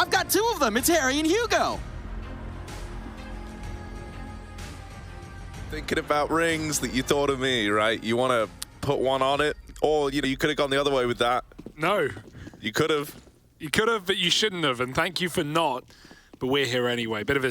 I've got two of them. It's Harry and Hugo. Thinking about rings that you thought of me, right? You want to put one on it? Or, you know, you could have gone the other way with that. No. You could have. You could have, but you shouldn't have, and thank you for not. But we're here anyway. Bit of a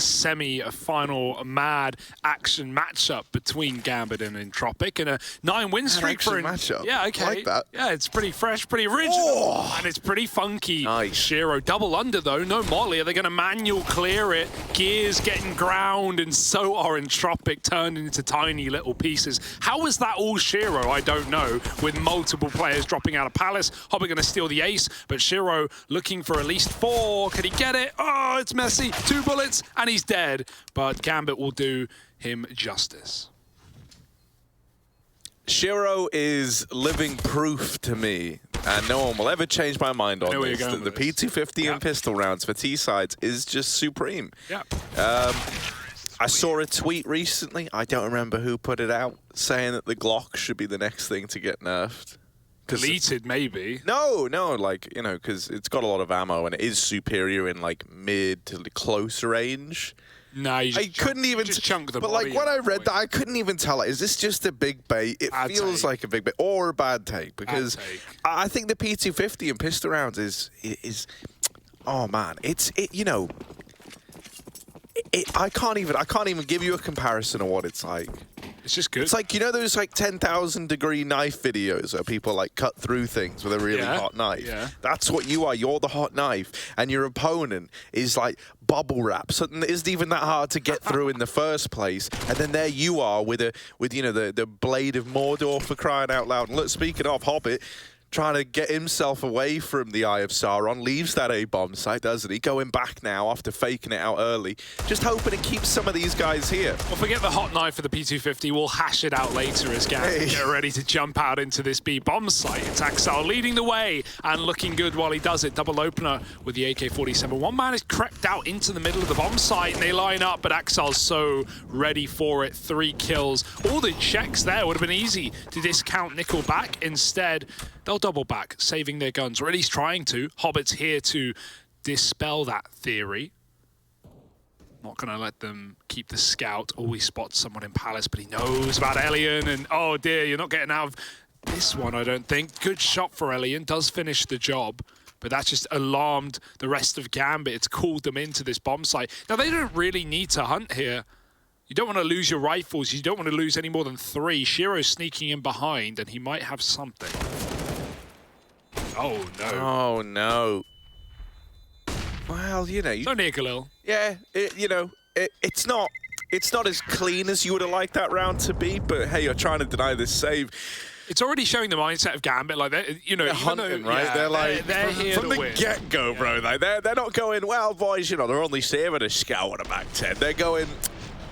final mad action matchup between Gambit and Entropiq, and a 9-win streak for matchup. Yeah, okay. I like that. Yeah, it's pretty fresh, pretty original, and it's pretty funky. Nice. Shiro double under though, no molly. Are they going to manual clear it? Gears getting ground, and so are Entropiq turned into tiny little pieces. How was that all Shiro? I don't know. With multiple players dropping out of Palace, Hobby going to steal the ace, but Shiro looking for at least 4. Can he get it? Oh, it's messy. 2 bullets and he's dead, but Gambit will do him justice. Shiro is living proof to me, and no one will ever change my mind on this. The P250 and pistol rounds for T-sides is just supreme. Yeah. I saw a tweet recently, I don't remember who put it out, saying that the Glock should be the next thing to get nerfed. Deleted, maybe. No, like, you know, because it's got a lot of ammo and it is superior in like mid to close range. No, I couldn't even chunk the but like when I read that, I couldn't even tell. Is this just a big bait? It feels like a big bait or a bad take, because I think the P250 and pistol rounds is oh man, you know, I can't even give you a comparison of what it's like. It's just good. It's like, you know those like 10,000 degree knife videos where people like cut through things with a really hot knife? Yeah. That's what you are. You're the hot knife, and your opponent is like bubble wrap. Something that isn't even that hard to get through in the first place. And then there you are with you know the blade of Mordor, for crying out loud. And look, speaking of Hobbit, trying to get himself away from the Eye of Sauron, leaves that A-bomb site, doesn't he? Going back now after faking it out early. Just hoping to keep some of these guys here. Well, forget the hot knife for the P250. We'll hash it out later as Gambit get ready to jump out into this B-bomb site. It's Axel leading the way and looking good while he does it. Double opener with the AK-47. One man has crept out into the middle of the bomb site and they line up, but Axel's so ready for it. 3 kills. All the checks there would have been easy to discount Nickel back. Instead, they'll double back, saving their guns, or at least trying to. Hobbit's here to dispel that theory. Not going to let them keep the scout. Always spots someone in Palace, but he knows about Elian, and oh dear, you're not getting out of this one, I don't think. Good shot for Elian, does finish the job, but that's just alarmed the rest of Gambit. It's called them into this bomb site. Now, they don't really need to hunt here. You don't want to lose your rifles. You don't want to lose any more than 3. Shiro's sneaking in behind, and he might have something. Oh, no. Oh, no. Well, you know... It's only a Galil. Yeah, you know, it's not as clean as you would have liked that round to be, but hey, you're trying to deny this save. It's already showing the mindset of Gambit, like, you know, they're hunting, right? Yeah, they're like, they're here from to the win. get-go, bro. Like, they're not going, well, boys, you know, they're only saving a scout at a back 10. They're going,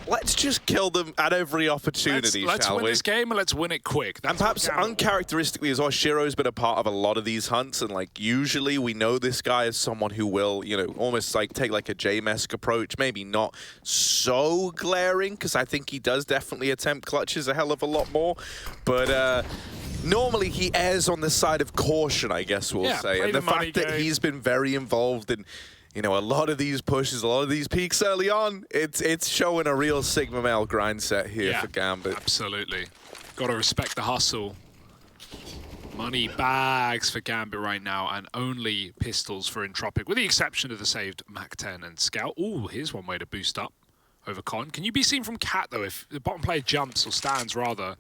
let's just kill them at every opportunity, let's shall we? Let's win this game and let's win it quick. That's and perhaps uncharacteristically as well, Shiro's been a part of a lot of these hunts, and like usually we know this guy as someone who will, you know, almost like take like a J-Mesk approach, maybe not so glaring, because I think he does definitely attempt clutches a hell of a lot more, but normally he errs on the side of caution, I guess we'll say. And the fact that he's been very involved in, you know, a lot of these pushes, a lot of these peaks early on, it's showing a real Sigma male grind set here for Gambit. Absolutely. Got to respect the hustle. Money bags for Gambit right now, and only pistols for Entropiq, with the exception of the saved Mac-10 and Scout. Ooh, here's one way to boost up over Con. Can you be seen from Cat, though, if the bottom player jumps, or stands, rather?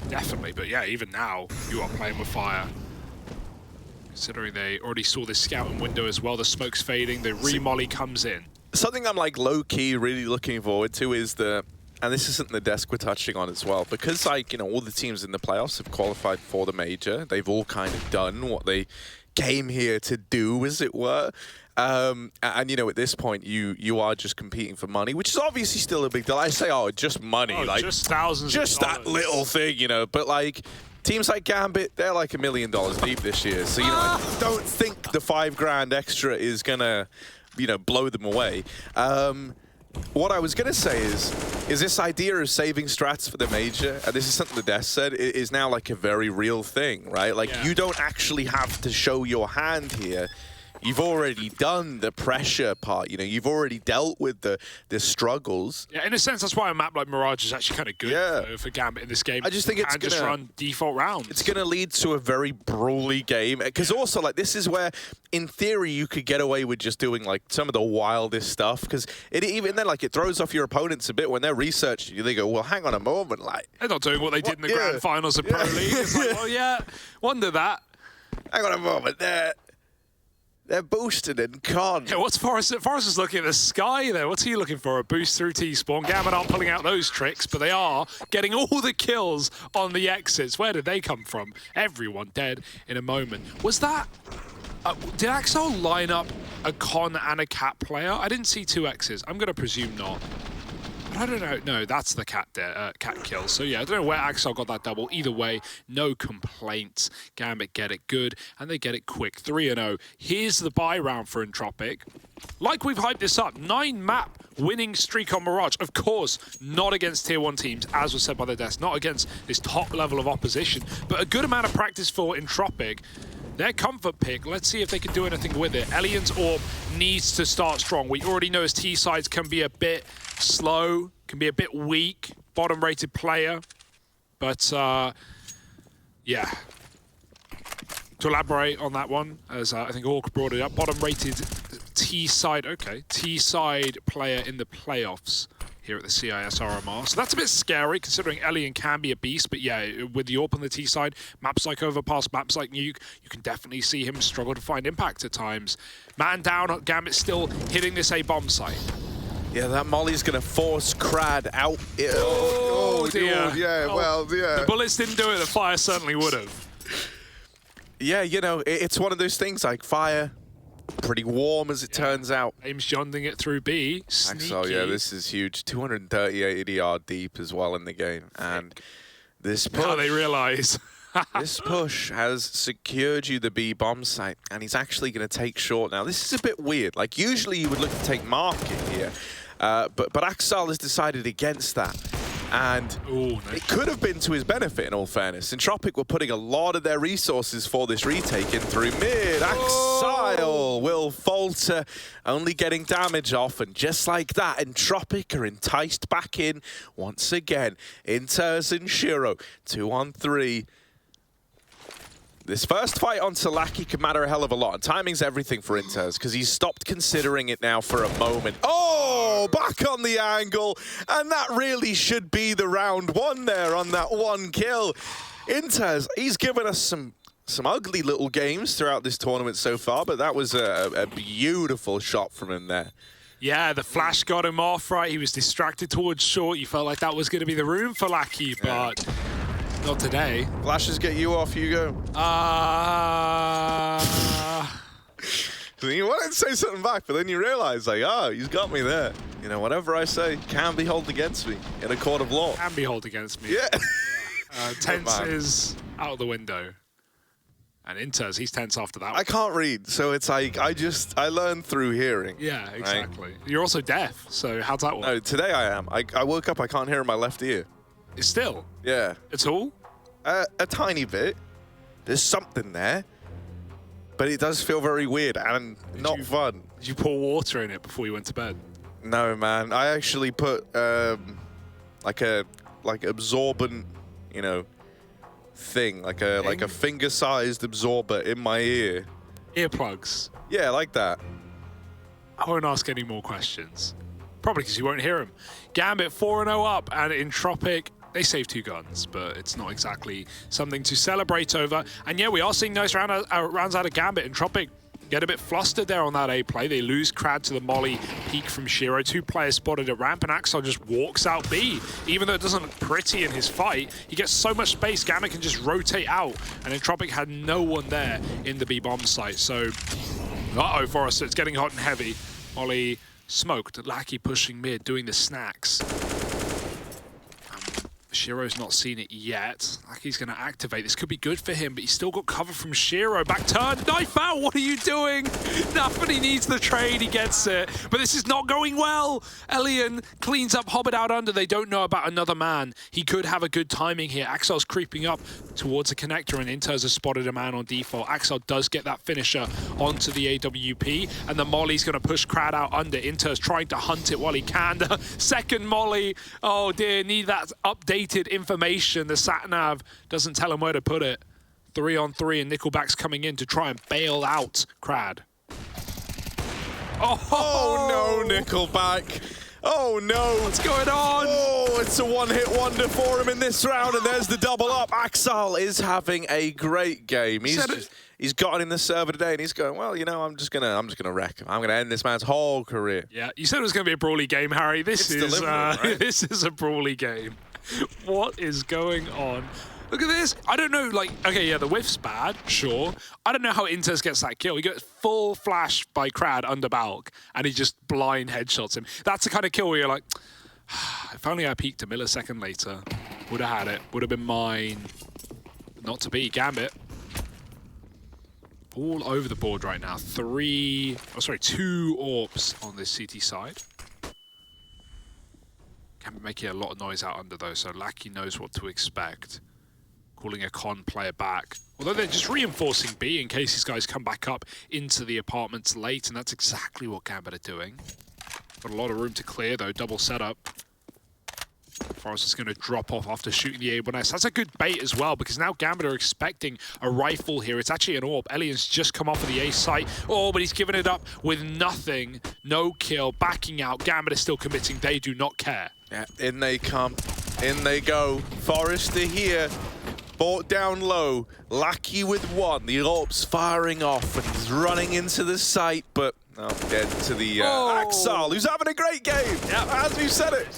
Definitely, but yeah, even now, you are playing with fire. Considering they already saw this scouting window as well, the smoke's fading, the re-molly comes in. Something I'm like low-key really looking forward to is and this isn't the desk we're touching on as well, because like, you know, all the teams in the playoffs have qualified for the major. They've all kind of done what they came here to do, as it were. And you know, at this point, you are just competing for money, which is obviously still a big deal. I say, oh, just money, like just thousands, just that little thing, you know. But like teams like Gambit, they're like $1 million deep this year. So you know, I don't think the $5,000 extra is gonna, you know, blow them away. What I was gonna say is this idea of saving strats for the major, and this is something the desk said, is now like a very real thing, right? Like you don't actually have to show your hand here. You've already done the pressure part. You know, you've already dealt with the struggles. Yeah, in a sense, that's why a map like Mirage is actually kind of good for Gambit in this game. I just think it's just run default rounds. It's going to lead to a very brawly game. Because also, like, this is where, in theory, you could get away with just doing, like, some of the wildest stuff. Because even then, like, it throws off your opponents a bit when they're researching you. They go, well, hang on a moment, like... They're not doing what they did in the grand finals of Pro League. It's like, well, yeah, wonder that. Hang on a moment, they're boosted in con. Yeah, what's Forrest? Forrest is looking at the sky there. What's he looking for? A boost through T-spawn. Gambit aren't pulling out those tricks, but they are getting all the kills on the exits. Where did they come from? Everyone dead in a moment. Was that... did Axel line up a con and a cat player? I didn't see two X's. I'm going to presume not. I don't know. No, that's the cat kill. So yeah, I don't know where Axel got that double. Either way, no complaints. Gambit get it good, and they get it quick. 3-0. Here's the bye round for Entropiq. Like we've hyped this up, 9-map winning streak on Mirage. Of course, not against tier 1 teams, as was said by the desk, not against this top level of opposition, but a good amount of practice for Entropiq. Their comfort pick, let's see if they can do anything with it. Elian's Orb needs to start strong. We already know his T-sides can be a bit slow, can be a bit weak, bottom-rated player. But, yeah. To elaborate on that one, as I think Orc brought it up, bottom-rated T-side, okay, T-side player in the playoffs here at the CIS RMR. So that's a bit scary, considering Elian can be a beast, but yeah, with the AWP on the T side, maps like Overpass, maps like Nuke, you can definitely see him struggle to find impact at times. Man down, Gambit still hitting this A bomb site. Yeah, that molly's going to force Crad out. Oh dear. Dude, yeah, well, yeah. The bullets didn't do it, the fire certainly would have. Yeah, you know, it's one of those things like fire. Pretty warm as it turns out. Ames jonding it through B. Sneaky. So yeah, this is huge. 238 yard deep as well in the game. And this push... Now they realise. This push has secured you the B bomb site, and he's actually going to take short now. This is a bit weird. Like, usually you would look to take market here. But Axel has decided against that. And it could have been to his benefit, in all fairness. Entropiq were putting a lot of their resources for this retake in through mid. Axel will falter, only getting damage off. And just like that, Entropiq are enticed back in once again. Inters and Shiro, 2-on-3. This first fight on Salaki can matter a hell of a lot, and timing's everything for Inters, because he's stopped considering it now for a moment. Oh, back on the angle, and that really should be the round one there on that one kill. Inters, he's given us some ugly little games throughout this tournament so far, but that was a beautiful shot from him there. Yeah, the flash got him off, right? He was distracted towards short. You felt like that was going to be the room for Lackey, but... Not today. Flashes get you off, Hugo. You wanted to say something back, but then you realize, like, oh, he's got me there. You know, whatever I say can be held against me in a court of law. Can be held against me. Yeah. Tense is out of the window. And Inters, he's tense after that one. I can't read, so it's like, I learn through hearing. Yeah, exactly. Right? You're also deaf, so how's that work? No, today I am. I woke up, I can't hear in my left ear. Still? Yeah. At all? A tiny bit. There's something there. But it does feel very weird and not fun. Did you pour water in it before you went to bed? No, man. I actually put like absorbent, you know, thing, like a finger-sized absorber in my ear. Earplugs? Yeah, like that. I won't ask any more questions. Probably because you won't hear him. Gambit 4-0 up, and Entropiq, they save 2 guns, but it's not exactly something to celebrate over. And yeah, we are seeing nice rounds out of Gambit. Entropiq get a bit flustered there on that A play. They lose Crad to the molly peek from Shiro. 2 players spotted at ramp, and Axel just walks out B. Even though it doesn't look pretty in his fight, he gets so much space, Gambit can just rotate out. And Entropiq had no one there in the B bomb site. So, Forrester, it's getting hot and heavy. Molly smoked, Lackey pushing mid, doing the snacks. Shiro's not seen it yet. Like he's going to activate. This could be good for him, but he's still got cover from Shiro. Back turn, knife out. What are you doing? Nothing. He needs the trade. He gets it. But this is not going well. Elian cleans up Hobbit out under. They don't know about another man. He could have a good timing here. Axel's creeping up towards the connector, and Inters has spotted a man on default. Axel does get that finisher onto the AWP, and the Molly's going to push Crad out under. Inters trying to hunt it while he can. The second Molly. Oh dear, need that updated information. The sat-nav doesn't tell him where to put it. 3-on-3, and Nickelback's coming in to try and bail out Crad. Oh no, Nickelback. Oh no. What's going on? Oh, it's a one-hit wonder for him in this round, and there's the double up. Axel is having a great game. He's gotten in the server today, and he's going, well, you know, I'm just gonna wreck him. I'm gonna end this man's whole career. Yeah, you said it was gonna be a brawly game, Harry. This is right? This is a brawly game. What is going on? Look at this. I don't know, like, okay, yeah, the whiff's bad, sure. I don't know how Inters gets that kill. He gets full flash by Crad under Balk, and he just blind headshots him. That's the kind of kill where you're like, if only I peeked a millisecond later. Would have had it. Would have been mine. Not to be. Gambit. All over the board right now. 2 AWPs on this CT side. Gambit making a lot of noise out under though, so Lackey knows what to expect. Calling a con player back. Although they're just reinforcing B in case these guys come back up into the apartments late, and that's exactly what Gambit are doing. Got a lot of room to clear though, double setup. Forrest is going to drop off after shooting the A1S. That's a good bait as well, because now Gambit are expecting a rifle here. It's actually an AWP. Elian's just come off of the A site. Oh, but he's given it up with nothing. No kill, backing out. Gambit is still committing. They do not care. Yeah, in they come. In they go. Forrester here. Bought down low. Lackey with one. The AWP's firing off, and he's running into the site, but dead to the Axel, who's having a great game. Yeah, as we said it.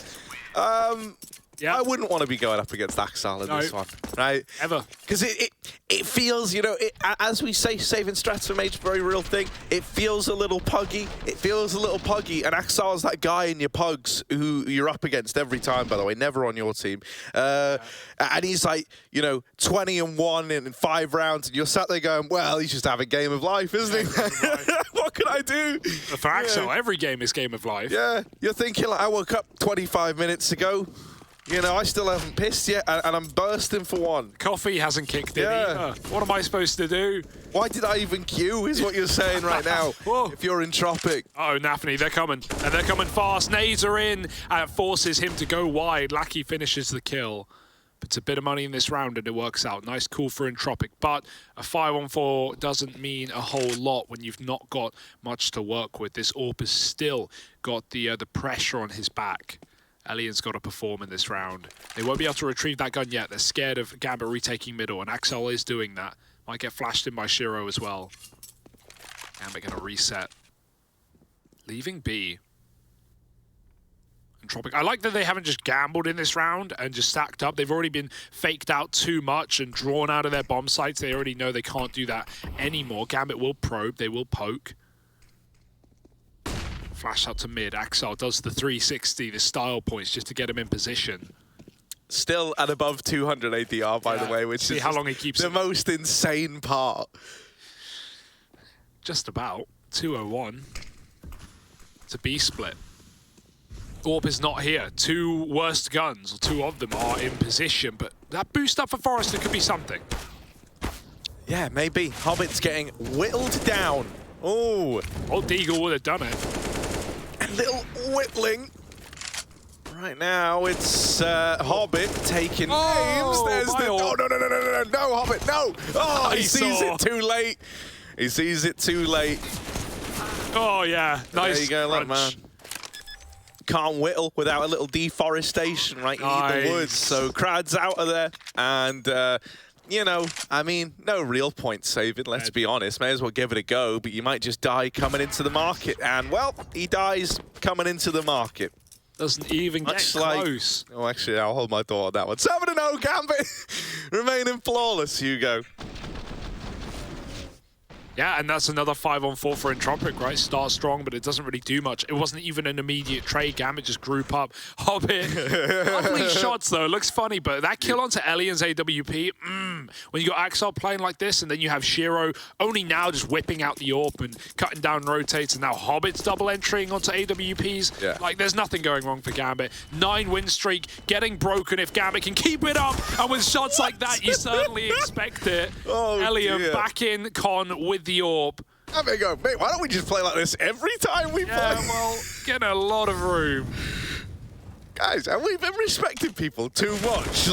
Yeah, I wouldn't want to be going up against Axel in this one, right? Ever. Because it feels, you know, as we say, saving strats from H, very real thing. It feels a little puggy. It feels a little puggy. And Axel's that guy in your pugs who you're up against every time, by the way, never on your team. And he's like, you know, 20-1 in 5 rounds. And you're sat there going, well, he's just having game of life, isn't he? What can I do? For Axel, every game is game of life. Yeah, you're thinking, like, I woke up 25 minutes ago. You know, I still haven't pissed yet, and I'm bursting for one. Coffee hasn't kicked in either. What am I supposed to do? Why did I even queue, is what you're saying right now, if you're Entropiq. Oh, Nafny, they're coming. And they're coming fast. Nades are in, and it forces him to go wide. Lackey finishes the kill. It's a bit of money in this round, and it works out. Nice call for Entropiq, but a 5-on-4 doesn't mean a whole lot when you've not got much to work with. This AWP has still got the pressure on his back. Elian's got to perform in this round. They won't be able to retrieve that gun yet. They're scared of Gambit retaking middle, and Axel is doing that. Might get flashed in by Shiro as well. Gambit going to reset. Leaving B. Entropiq. I like that they haven't just gambled in this round and just stacked up. They've already been faked out too much and drawn out of their bomb sites. They already know they can't do that anymore. Gambit will probe. They will poke. Flash out to mid. Axel does the 360, the style points, just to get him in position. Still at above 200 ADR, by the way, which is how long he keeps the most insane part. Just about. 201. It's a B split. AWP is not here. 2 worst guns, or 2 of them are in position, but that boost up for Forrester could be something. Yeah, maybe. Hobbit's getting whittled down. Oh. Old Deagle would have done it. A little whittling. Right now, it's Hobbit taking names. There's the... No, Hobbit, no! Oh, he sees it too late. He sees it too late. Oh, yeah. Nice. There you go, look, man. Can't whittle without a little deforestation, right? You need the woods. So Crad's out of there. And, you know, I mean, no real point saving, let's be honest. May as well give it a go, but you might just die coming into the market. And, well, he dies coming into the market. Doesn't even get close. Oh, actually, I'll hold my thought on that one. 7-0, Gambit. Remaining flawless, Hugo. Yeah, and that's another 5-on-4 for Entropiq, right? Start strong, but it doesn't really do much. It wasn't even an immediate trade. Gambit just group up. Hobbit, lovely shots though. It looks funny, but that kill onto Elian's AWP, when you got Axel playing like this, and then you have Shiro only now just whipping out the AWP and cutting down rotates, and now Hobbit's double entering onto AWPs. Yeah. Like, there's nothing going wrong for Gambit. 9-win streak, getting broken if Gambit can keep it up, and with shots like that, you certainly expect it. Oh, Elian dear. back in con with the AWP. I mean, go, mate, why don't we just play like this every time we play? Yeah, well, getting a lot of room. Guys, have we been respecting people too much?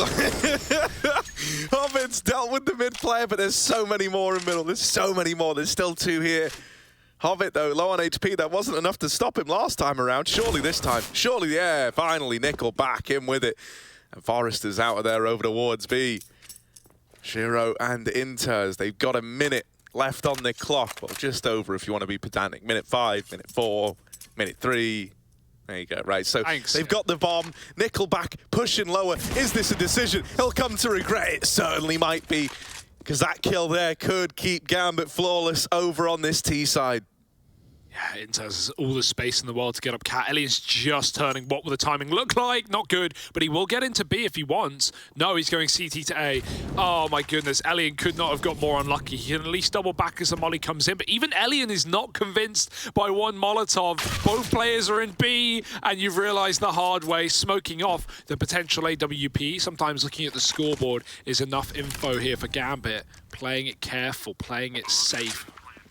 Hobbit's dealt with the mid player, but there's so many more in middle. There's so many more. There's still 2 here. Hobbit, though, low on HP. That wasn't enough to stop him last time around. Surely this time. Surely, yeah, finally, Nickel back in with it. And Forrester's out of there over towards B. Shiro and Inters, they've got a minute left on the clock. Well, just over if you want to be pedantic. Minute 5, minute 4, minute 3. There you go, right. So they've got the bomb. Nickelback pushing lower. Is this a decision? He'll come to regret it. Certainly might be, because that kill there could keep Gambit flawless over on this T side. Yeah, Inters has all the space in the world to get up Cat. Elian's just turning. What will the timing look like? Not good, but he will get into B if he wants. No, he's going CT to A. Oh my goodness, Elian could not have got more unlucky. He can at least double back as the molly comes in, but even Elian is not convinced by one Molotov. Both players are in B, and you've realized the hard way, smoking off the potential AWP. Sometimes looking at the scoreboard is enough info here for Gambit. Playing it careful, playing it safe.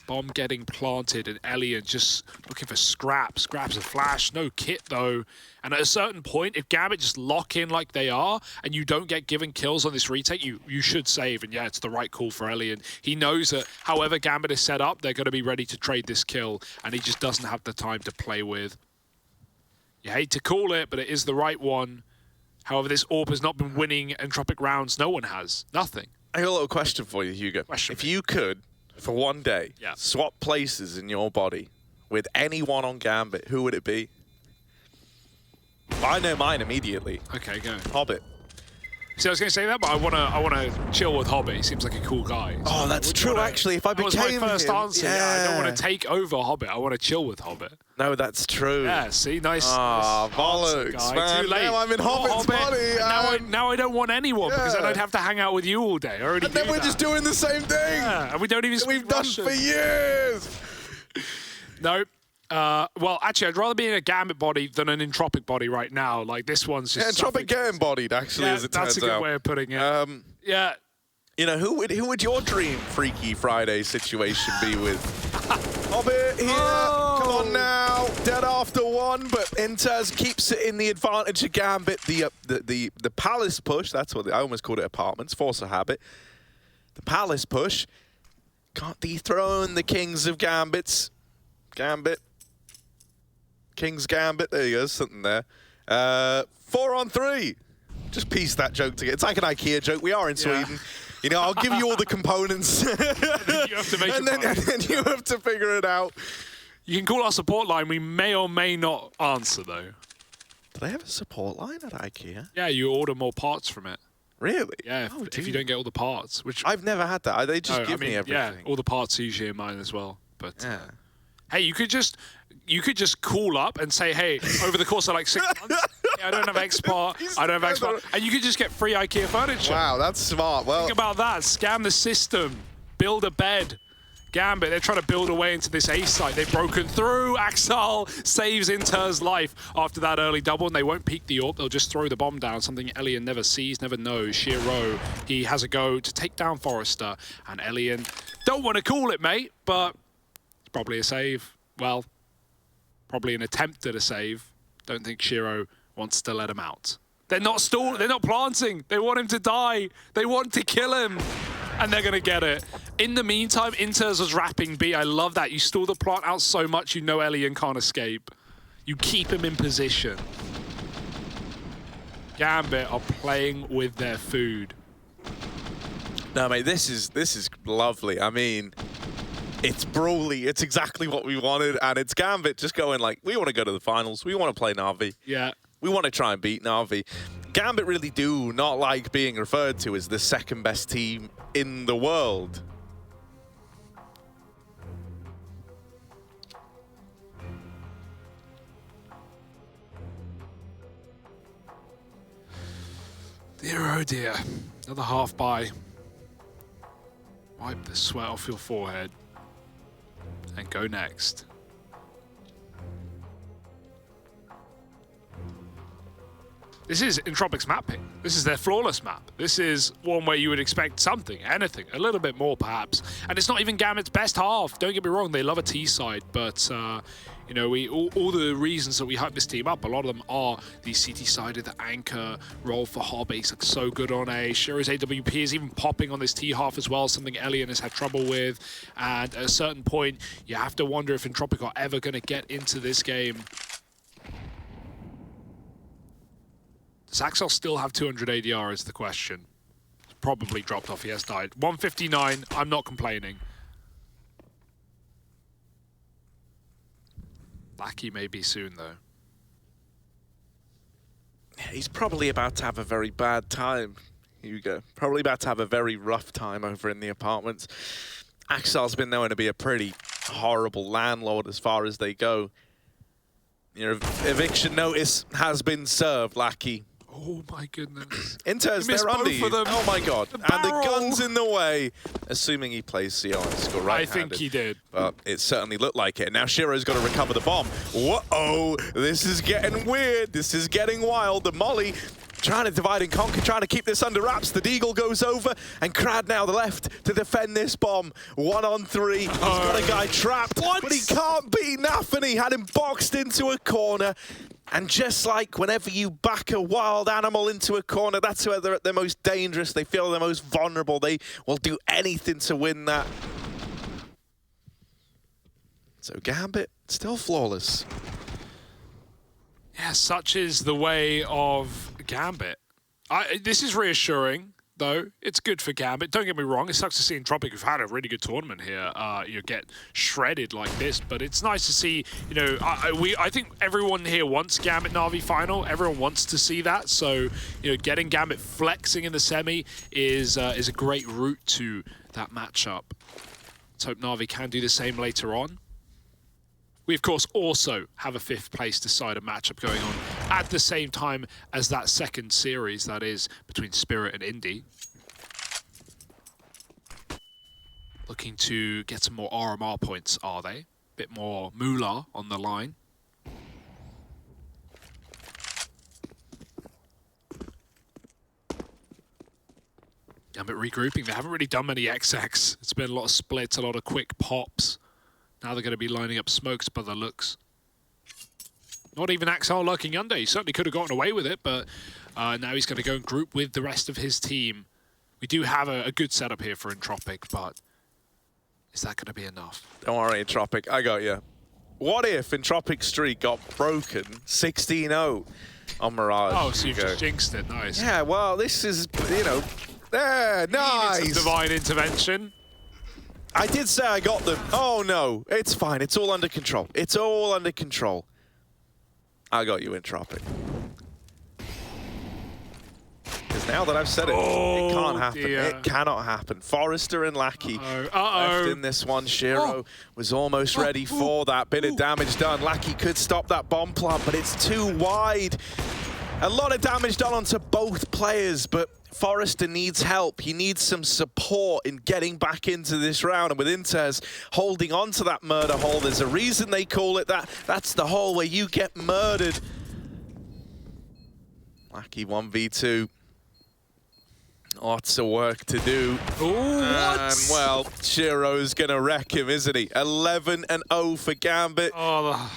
Bomb getting planted, and Elian just looking for scraps. Grabs a flash, no kit though. And at a certain point, if Gambit just lock in like they are, and you don't get given kills on this retake, you should save. And yeah, it's the right call for Elian. He knows that however Gambit is set up, they're going to be ready to trade this kill, and he just doesn't have the time to play with. You hate to call it, but it is the right one. However, this AWP has not been winning Entropiq rounds. No one has. Nothing. I got a little question for you, Hugo. If you could, for one day, swap places in your body with anyone on Gambit, who would it be? I know mine immediately. Okay, go. Hobbit. See, I was going to say that, but I want to chill with Hobbit. He seems like a cool guy. So oh, that's true, actually. If I became that was my first answer. Yeah. I don't want to take over Hobbit. I want to chill with Hobbit. No, that's true. Yeah, see? Nice. Ah, nice bollocks, man. Too late. Now I'm in Hobbit's body. Now I don't want anyone because I don't have to hang out with you all day. I already and then we're just doing the same thing. Yeah, and we don't even speak Russian. We've done for years. No. Well, actually, I'd rather be in a Gambit body than an Entropiq body right now. Like, this one's just... Yeah, Entropiq getting bodied, actually, as it turns out. That's a good way of putting it. Yeah. You know, who would your dream Freaky Friday situation be with? Hobbit here. Oh. Come on now. Dead after 1, but Inters keeps it in the advantage of Gambit. The Palace push, that's what I almost called it apartments, force a habit. The Palace push can't dethrone the Kings of Gambits. Gambit. King's Gambit. There you go, something there. 4 on 3. Just piece that joke together. It's like an IKEA joke. We are in Sweden. You know, I'll give you all the components. And then you have to make and then you have to figure it out. You can call our support line. We may or may not answer, though. Do they have a support line at IKEA? Yeah, you order more parts from it. Really? Yeah, if you don't get all the parts. Which I've never had that. They just give me everything. Yeah, all the parts are usually in mine as well. But hey, you could just call up and say, hey, over the course of like 6 months, I don't have export, I don't have export, and you could just get free IKEA furniture. Wow, that's smart. Well, think about that. Scam the system. Build a bed. Gambit, they're trying to build a way into this A site. They've broken through. Axel saves Inter's life after that early double, and they won't peek the AWP. They'll just throw the bomb down, something Elian never sees, never knows. Shiro, he has a go to take down Forrester, and Elian, don't want to call it, mate, but it's probably a save. Well, probably an attempt at a save. Don't think Shiro wants to let him out. They're not stalling, they're not planting. They want him to die. They want to kill him. And they're going to get it. In the meantime, Inters was wrapping B. I love that. You stall the plant out so much, you know Elian can't escape. You keep him in position. Gambit are playing with their food. No, mate, this is lovely. I mean, it's brawly. It's exactly what we wanted. And it's Gambit just going like, we want to go to the finals. We want to play Na'Vi. Yeah. We want to try and beat Na'Vi. Gambit really do not like being referred to as the second best team in the world. Dear, oh dear. Another half buy. Wipe the sweat off your forehead. And go next. This is Entropiq's map pick. This is their flawless map. This is one where you would expect something, anything, a little bit more perhaps. And it's not even Gambit's best half. Don't get me wrong, they love a T side, but you know, all the reasons that we hype this team up, a lot of them are the CT sided, the anchor role for Harbase looks so good on A. Shiro's AWP is even popping on this T half as well, something Elian has had trouble with. And at a certain point, you have to wonder if Entropiq are ever going to get into this game. Does Axel still have 200 ADR is the question. Probably dropped off, he has died. 159, I'm not complaining. Lackey may be soon though. He's probably about to have a very bad time, Hugo. Probably about to have a very rough time over in the apartments. Axel's been known to be a pretty horrible landlord as far as they go. Your eviction notice has been served, Lackey. Oh my goodness. Inters, they're under you. Oh my god. And the gun's in the way. Assuming he plays CIS score right-handed. I think he did. But it certainly looked like it. Now Shiro's got to recover the bomb. Whoa, this is getting weird. This is getting wild. The molly trying to divide and conquer, trying to keep this under wraps. The Deagle goes over, and Krad now the left to defend this bomb. 1 on 3. He's got a guy trapped, but he can't beat Nafany. He had him boxed into a corner. And just like whenever you back a wild animal into a corner, that's where they're at their most dangerous. They feel the most vulnerable. They will do anything to win that. So Gambit, still flawless. Yeah, such is the way of Gambit. This is reassuring, though. It's good for Gambit. Don't get me wrong. It sucks to see Entropiq, who've had a really good tournament here, get shredded like this. But it's nice to see. You know, I think everyone here wants Gambit Na'Vi final. Everyone wants to see that. So, you know, getting Gambit flexing in the semi is a great route to that matchup. Let's hope Na'Vi can do the same later on. We, of course, also have a 5th place decider matchup going on at the same time as that second series, that is, between Spirit and Indy. Looking to get some more RMR points, are they? Bit more moolah on the line. Gambit regrouping. They haven't really done many XX. It's been a lot of splits, a lot of quick pops. Now they're going to be lining up smokes by the looks. Not even Axel lurking under. He certainly could have gotten away with it, but now he's going to go and group with the rest of his team. We do have a good setup here for Entropiq, but is that going to be enough? Don't worry, Entropiq. I got you. What if Entropiq's streak got broken 16-0 on Mirage? Oh, so you've just jinxed it. Nice. Yeah, well, this is, you know, there, nice. Some divine intervention. I did say I got them. Oh, no. It's fine. It's all under control. It's all under control. I got you, Entropiq. Because now that I've said it, it can't happen. Dear. It cannot happen. Forrester and Lackey left in this one. Shiro was almost ready for that. Bit of damage done. Lackey could stop that bomb plant, but it's too wide. A lot of damage done onto both players, but Forrester needs help. He needs some support in getting back into this round. And with Inters holding on to that murder hole, there's a reason they call it that. That's the hole where you get murdered. Lackey 1v2. Lots of work to do. Ooh, and, well, Shiro's going to wreck him, isn't he? 11-0 for Gambit. Oh,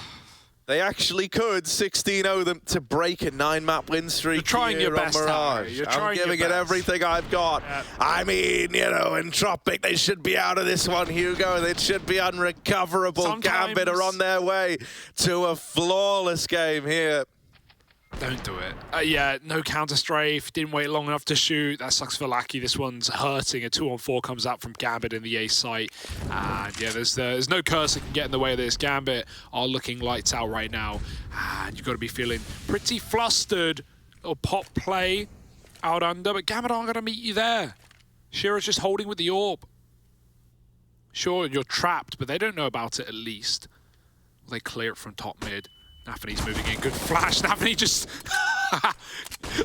They actually could 16-0 them to break a 9-map win streak. You're trying your best, Mirage. I'm giving it everything I've got. Yep. I mean, you know, Entropiq, they should be out of this one, Hugo. They should be unrecoverable. Sometimes Gambit are on their way to a flawless game here. don't do it. Yeah, no counter strafe. Didn't wait long enough to shoot. That sucks for Lackey. This one's hurting. A 2-on-4 comes out from Gambit in the A site. And yeah, there's no curse that can get in the way of this. Gambit are looking lights out right now. And you've got to be feeling pretty flustered. Little pop play out under. But Gambit aren't going to meet you there. Shiro's just holding with the orb. Sure, you're trapped, but they don't know about it at least. They clear it from top mid. Nafany's moving in. Good flash. Nafany just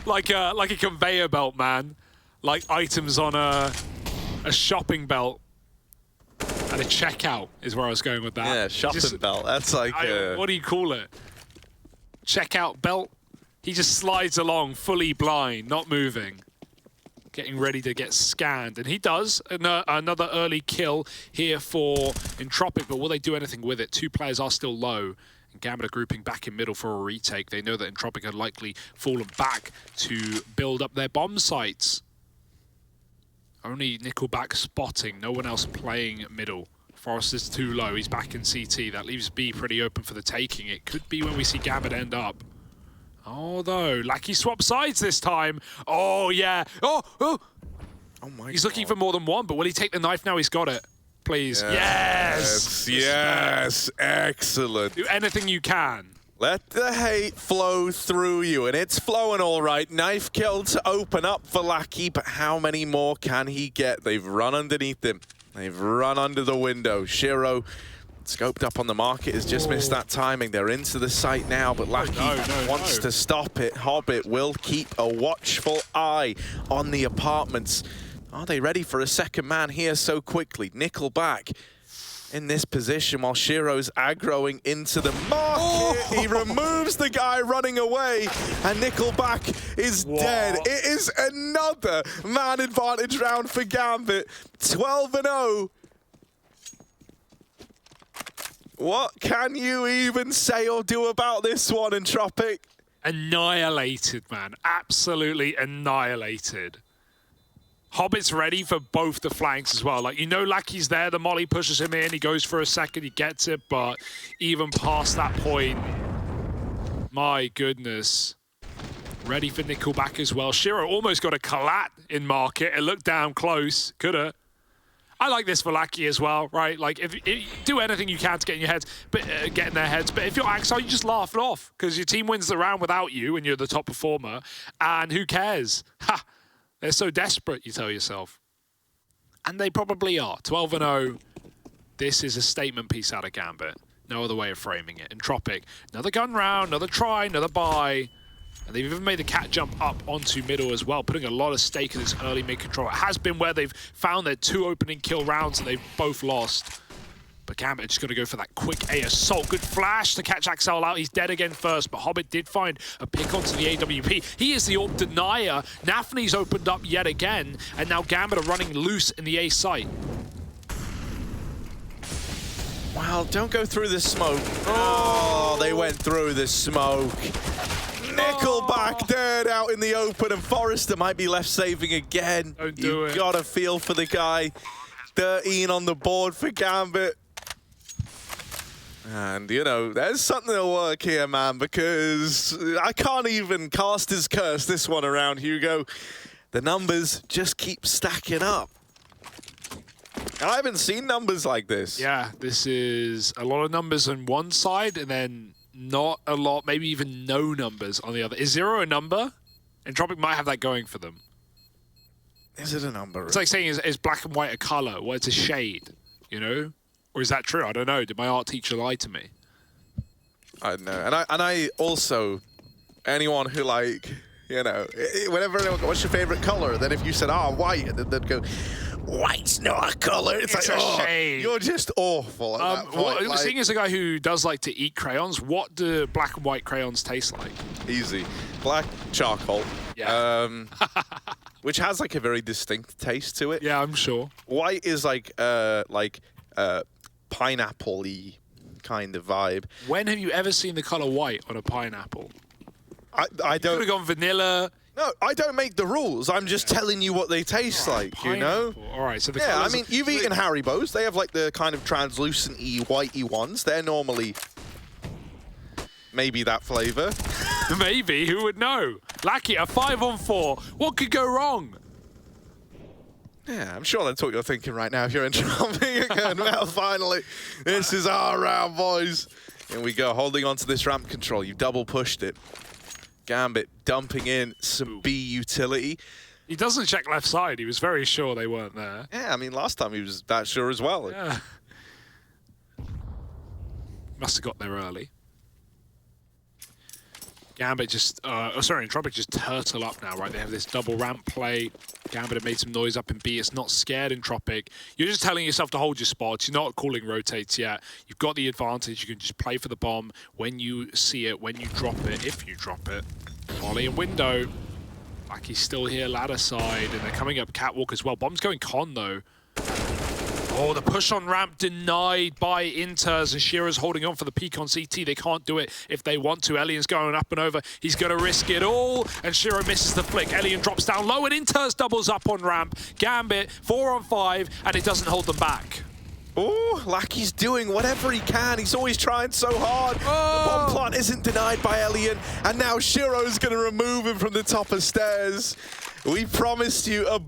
like a conveyor belt, man. Like items on a shopping belt. And a checkout is where I was going with that. Yeah, shopping belt. That's like... what do you call it? Checkout belt? He just slides along, fully blind, not moving. Getting ready to get scanned. And he does. Another early kill here for Entropiq, but will they do anything with it? 2 players are still low. And Gambit are grouping back in middle for a retake. They know that Entropiq had likely fallen back to build up their bomb sites. Only Nickelback spotting, no one else playing middle. Forrest is too low, he's back in CT. That leaves B pretty open for the taking. It could be when we see Gambit end up. Although, Lackey swap sides this time. Oh, yeah. Oh my He's looking for more than one, but will he take the knife now? He's got it. Please. Yes! Yes! Excellent. Do anything you can. Let the hate flow through you, and it's flowing all right. Knife kill to open up for Lackey, but how many more can he get? They've run underneath him. They've run under the window. Shiro, scoped up on the market, has just missed that timing. They're into the site now, but Lackey wants to stop it. Hobbit will keep a watchful eye on the apartments. Are they ready for a second man here so quickly? Nickelback in this position while Shiro's aggroing into the market. He removes the guy running away, and Nickelback is dead. It is another man advantage round for Gambit. 12-0. What can you even say or do about this one, Entropiq? Annihilated, man. Absolutely annihilated. Hobbit's ready for both the flanks as well. Like, you know Lackey's there, the molly pushes him in, he goes for a second, he gets it, but even past that point, my goodness. Ready for Nickelback as well. Shiro almost got a collat in market. It looked down close. Coulda. I like this for Lackey as well, right? Like, if do anything you can to get in your heads, but get in their heads. But if you're Axel, you just laugh it off because your team wins the round without you and you're the top performer. And who cares? Ha! They're so desperate, you tell yourself. And they probably are. 12-0. This is a statement piece out of Gambit. No other way of framing it. Entropiq, another gun round, another try, another buy. And they've even made the cat jump up onto middle as well, putting a lot of stake in this early mid-control. It has been where they've found their 2 opening kill rounds and they've both lost. But Gambit just going to go for that quick A assault. Good flash to catch Axel out. He's dead again first, but Hobbit did find a pick onto the AWP. He is the AWP denier. Nafny's opened up yet again, and now Gambit are running loose in the A site. Wow, don't go through the smoke. Oh, they went through the smoke. Nickelback dead out in the open, and Forrester might be left saving again. Don't do it. You've got to feel for the guy. 13 on the board for Gambit. And, you know, there's something to work here, man, because I can't even cast his curse this one around, Hugo. The numbers just keep stacking up. And I haven't seen numbers like this. Yeah, this is a lot of numbers on one side and then not a lot, maybe even no numbers on the other. Is 0 a number? Entropiq might have that going for them. Is it a number? It's like saying, is black and white a color? Well, it's a shade, you know? Or is that true? I don't know. Did my art teacher lie to me? I don't know. And I also, anyone who like, you know, whenever anyone goes, what's your favorite color? Then if you said, white, and then they'd go, white's not a color. It's like, a shade. You're just awful at that point. Well, seeing as a guy who does like to eat crayons, what do black and white crayons taste like? Easy. Black charcoal. Yeah. Which has like a very distinct taste to it. Yeah, I'm sure. White is like pineapple-y kind of vibe. When have you ever seen the color white on a pineapple? I don't. Could have gone vanilla. No, I don't make the rules. I'm just telling you what they taste like, pineapple. you know? All right, so the I mean, you've eaten Haribos. They have like the kind of translucent-y, whitey ones. They're normally maybe that flavor. Maybe, who would know? Lackey, a 5-on-4. What could go wrong? Yeah, I'm sure that's what you're thinking right now if you're Entropiq again. Well, finally, this is our round, boys. Here we go, holding on to this ramp control. You double pushed it. Gambit dumping in some B utility. He doesn't check left side. He was very sure they weren't there. Yeah, I mean, last time he was that sure as well. Yeah. Must have got there early. Gambit just, Entropiq just turtle up now, right? They have this double ramp play. Gambit have made some noise up in B. It's not scared, Entropiq. You're just telling yourself to hold your spots. You're not calling rotates yet. You've got the advantage. You can just play for the bomb when you see it, when you drop it, if you drop it. Molly and window. Lucky's still here, ladder side, and they're coming up catwalk as well. Bomb's going con, though. Oh, the push on ramp denied by Inters, and Shearer's holding on for the peak on CT. They can't do it if they want to. Elian's going up and over. He's going to risk it all, and Shearer misses the flick. Elian drops down low, and Inters doubles up on ramp. Gambit, 4 on 5, and it doesn't hold them back. Oh, Lucky's doing whatever he can. He's always trying so hard. Oh. The bomb plant isn't denied by Elian, and now Shiro's going to remove him from the top of stairs. We promised you a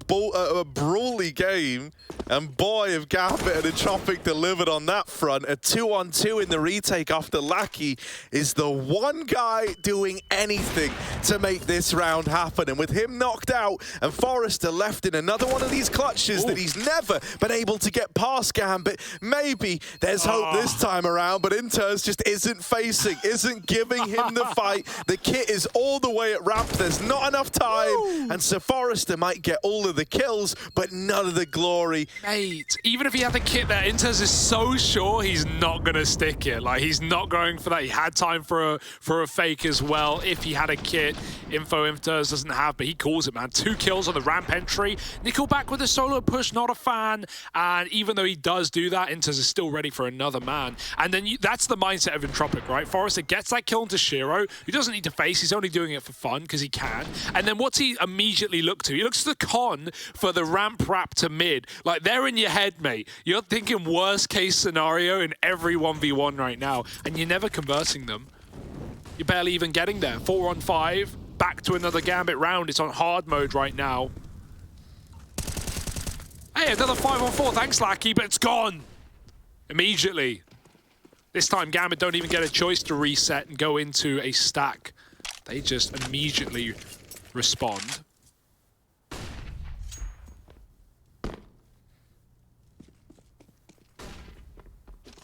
brawly game, and boy, have Gambit and Entropiq delivered on that front. A 2-on-2 in the retake after Lucky is the one guy doing anything to make this round happen. And with him knocked out and Forrester left in another one of these clutches that he's never been able to get past Gambit, maybe there's hope this time around, but Inters just isn't giving him the fight. The kit is all the way at ramp. There's not enough time, and so Forrester might get all of the kills, but none of the glory. Mate, even if he had the kit there, Inters is so sure he's not going to stick it. Like, he's not going for that. He had time for a fake as well if he had a kit. Inters doesn't have, but he calls it, man. 2 kills on the ramp entry. Nickelback with a solo push, not a fan. And even though he does do that, Inters is still ready for another man. And then that's the mindset of Entropiq, right? Forrester gets that kill into Shiro, who doesn't need to face. He's only doing it for fun because he can. And then what's he immediately look to? He looks to the con for the ramp wrap to mid. Like, they're in your head, mate. You're thinking worst case scenario in every 1v1 right now, and you're never converting them. You're barely even getting there. 4 on 5, back to another Gambit round. It's on hard mode right now. Hey, another 5 on 4. Thanks, Lackey, but it's gone immediately. This time, Gambit don't even get a choice to reset and go into a stack. They just immediately respond.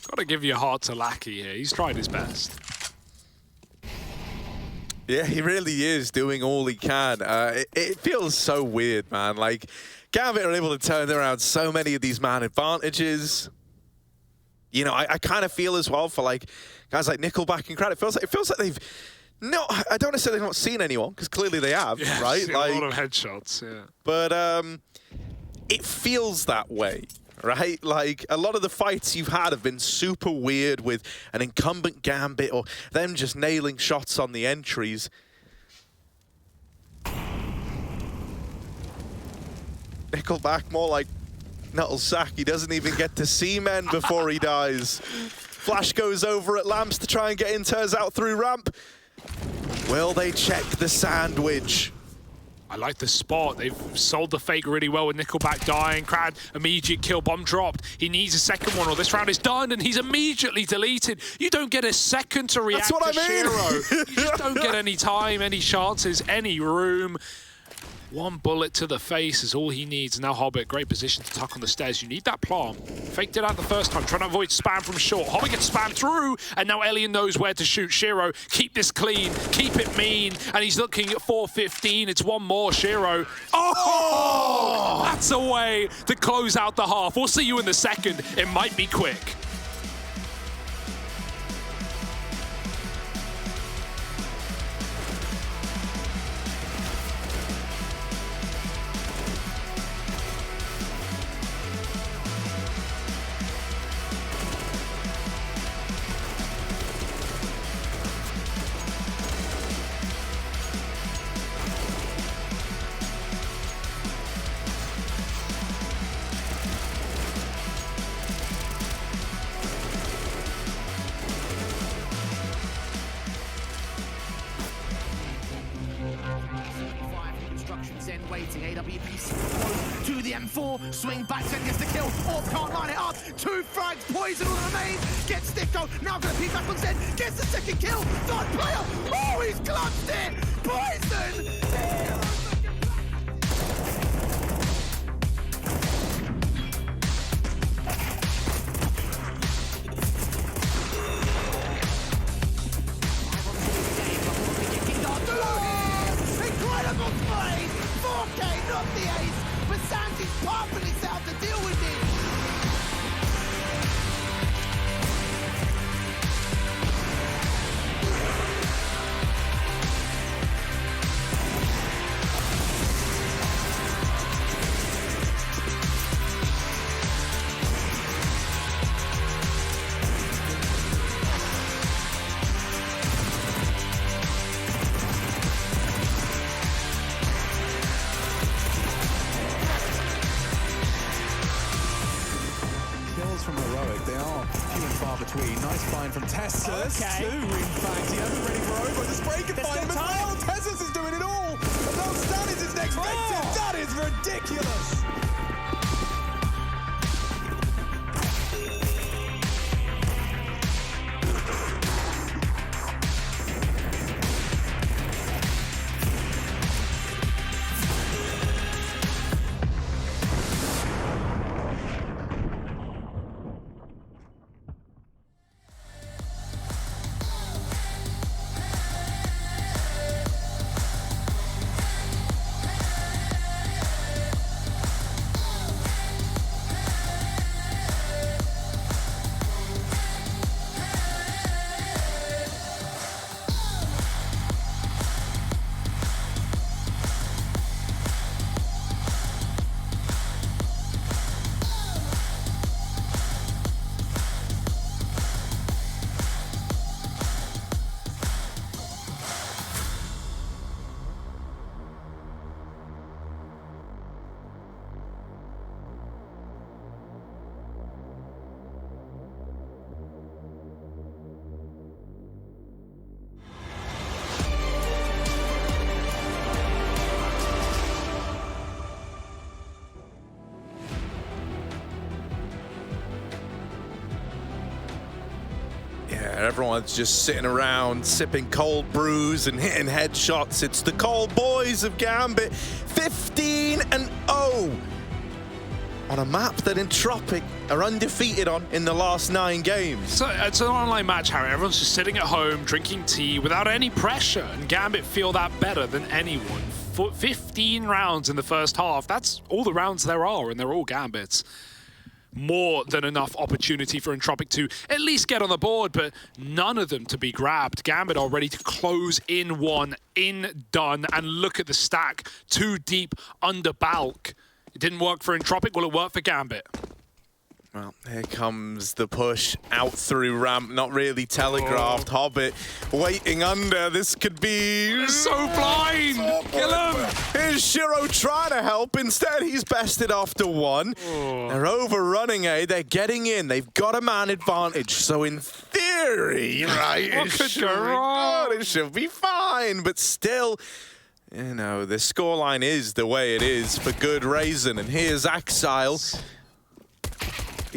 Gotta give your heart to Lackey here. He's tried his best. Yeah, he really is doing all he can. It feels so weird, man. Like, Gambit are able to turn around so many of these man advantages. You know, I kind of feel as well for like guys like Nickelback and Crad. It feels like they've not. I don't necessarily not seen anyone, because clearly they have, yeah, right? Like, a lot of headshots, yeah. But it feels that way. Right? Like, a lot of the fights you've had have been super weird with an incumbent Gambit or them just nailing shots on the entries. Nickelback more like Nuttlesack. He doesn't even get to see men before he dies. Flash goes over at Lamps to try and get Inters out through ramp. Will they check the sandwich? I like the spot. They've sold the fake really well with Nickelback dying. Crad, immediate kill, bomb dropped. He needs a second one, or this round is done, and he's immediately deleted. You don't get a second to react to Shiro. You just don't get any time, any chances, any room. One bullet to the face is all he needs. Now Hobbit, great position to tuck on the stairs. You need that plant. Faked it out the first time, trying to avoid spam from short. Hobbit gets spammed through, and now Elian knows where to shoot. Shiro, keep this clean, keep it mean, and he's looking at 4:15. It's one more, Shiro. Oh! That's a way to close out the half. We'll see you in the second. It might be quick. Waiting, AWP to the M4, swing back, then gets the kill, Orb can't line it up, 2 frags, poison all remains, gets Sticko, now gonna peek back on Zen, gets the second kill, third player, oh, he's clutched it, poison! the ace, but Sanji's perfectly set up to deal with it. From Heroic, they are few and far between. Nice find from Tessus. Okay. Two, in fact. He hasn't ready for over. Just break and There's find him as still time. well. Tessus is doing it all. And now Stan is his next victim. That is ridiculous. Everyone's just sitting around, sipping cold brews and hitting headshots. It's the cold boys of Gambit, 15-0 on a map that Entropiq are undefeated on in the last 9 games. So it's an online match, Harry. Everyone's just sitting at home, drinking tea without any pressure, and Gambit feel that better than anyone. 15 rounds in the first half. That's all the rounds there are, and they're all Gambits. More than enough opportunity for Entropiq to at least get on the board, but none of them to be grabbed. Gambit are ready to close in one, in done, and look at the stack. Too deep under Balk. It didn't work for Entropiq. Will it work for Gambit? Well, here comes the push out through ramp, not really telegraphed. Hobbit waiting under. This could be so blind. Kill him. Here's Shiro trying to help. Instead, he's bested after one. They're overrunning A. They're getting in. They've got a man advantage. So in theory, right, What could go wrong? it should be fine. But still, you know, the scoreline is the way it is for good reason. And here's Axile.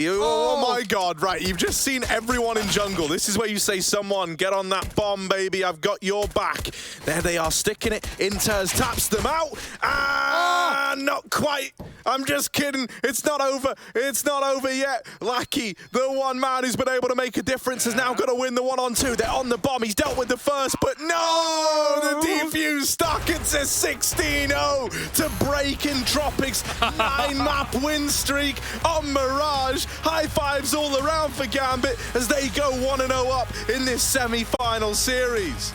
Oh my god, right, you've just seen everyone in jungle. This is where you say, someone, get on that bomb, baby, I've got your back. There they are, sticking it. Inters taps them out. Not quite. I'm just kidding. It's not over. It's not over yet. Lackey, the one man who's been able to make a difference, is now going to win the 1-on-2. They're on the bomb. He's dealt with the first, but no! The defuse stuck. It's a 16-0 to break Entropiq's 9-map win streak on Mirage. High fives all around for Gambit as they go 1-0 up in this semi-final series.